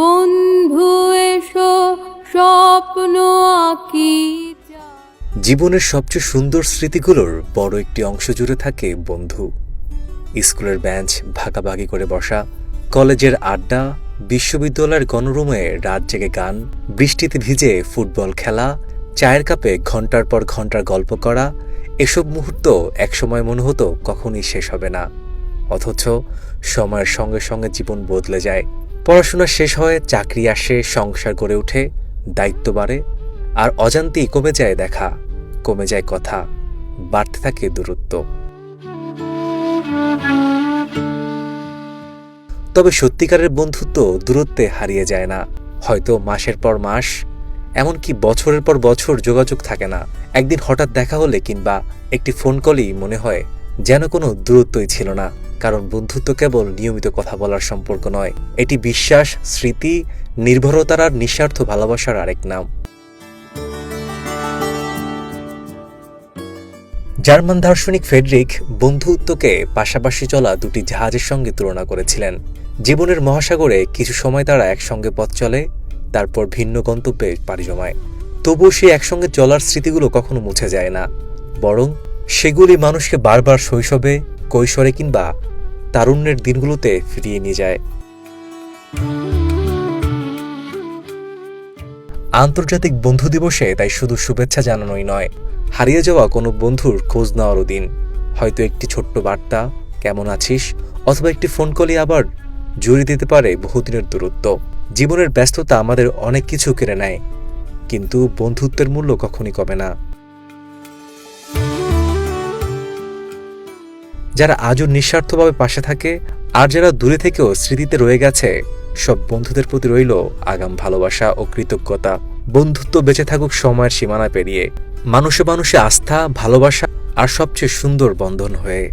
বন্ধু এসো স্বপ্ন আঁকি। জীবনের সবচেয়ে সুন্দর স্মৃতিগুলোর বড় একটি অংশ জুড়ে থাকে বন্ধু। স্কুলের বেঞ্চ ভাগাভাগি করে বসা, কলেজের আড্ডা, বিশ্ববিদ্যালয়ের গণরুমে রাত জেগে গান, বৃষ্টিতে ভিজে ফুটবল খেলা, চায়ের কাপে ঘন্টার পর ঘন্টার গল্প করা, এসব মুহূর্ত একসময় মনে হতো কখনই শেষ হবে না। অথচ সময়ের সঙ্গে সঙ্গে জীবন বদলে যায়। পড়াশোনা শেষ হয়, চাকরি আসে, সংসার গড়ে ওঠে, দায়িত্ব বাড়ে, আর অজান্তেই কমে যায় দেখা, কমে যায় কথা, বাড়তে থাকে দূরত্ব। তবে সত্যিকারের বন্ধুত্ব দূরত্বে হারিয়ে যায় না। হয়তো মাসের পর মাস, এমনকি বছরের পর বছর যোগাযোগ থাকে না, একদিন হঠাৎ দেখা হলে কিংবা একটি ফোন কলই মনে হয় যেন কোনো দূরত্বই ছিল না। কারণ বন্ধুত্ব কেবল নিয়মিত কথা বলার সম্পর্ক নয়, এটি বিশ্বাস, স্মৃতি, নির্ভরতার আর নিঃস্বার্থ ভালোবাসার আরেক নাম। জার্মান দার্শনিক ফ্রেডরিক বন্ধুত্বকে পাশাপাশি চলা দুটি জাহাজের সঙ্গে তুলনা করেছিলেন। জীবনের মহাসাগরে কিছু সময় তারা একসঙ্গে পথ চলে, তারপর ভিন্ন গন্তব্যে পাড়ি জমায়। তবুও সেই একসঙ্গে চলার স্মৃতিগুলো কখনো মুছে যায় না, বরং সেগুলি মানুষকে বারবার শৈশবে, কৈশোরে কিংবা তারুণ্যের দিনগুলোতে ফিরিয়ে নিয়ে যায়। আন্তর্জাতিক বন্ধু দিবসে তাই শুধু শুভেচ্ছা জানানোই নয়, হারিয়ে যাওয়া কোনো বন্ধুর খোঁজ নেওয়ারও দিন। হয়তো একটি ছোট্ট বার্তা, কেমন আছিস, অথবা একটি ফোন কলই আবার জুড়ে দিতে পারে বহুদিনের দূরত্ব। জীবনের ব্যস্ততা আমাদের অনেক কিছু কেড়ে নেয়, কিন্তু বন্ধুত্বের মূল্য কখনই কমে না। যারা আজও নিঃস্বার্থভাবে পাশে থাকে, আর যারা দূরে থেকেও স্মৃতিতে রয়ে গেছে, সব বন্ধুদের প্রতি রইল আগাম ভালোবাসা ও কৃতজ্ঞতা। বন্ধুত্ব বেঁচে থাকুক সময়ের সীমানা পেরিয়ে, মানুষে মানুষে আস্থা, ভালোবাসা আর সবচেয়ে সুন্দর বন্ধন হয়ে।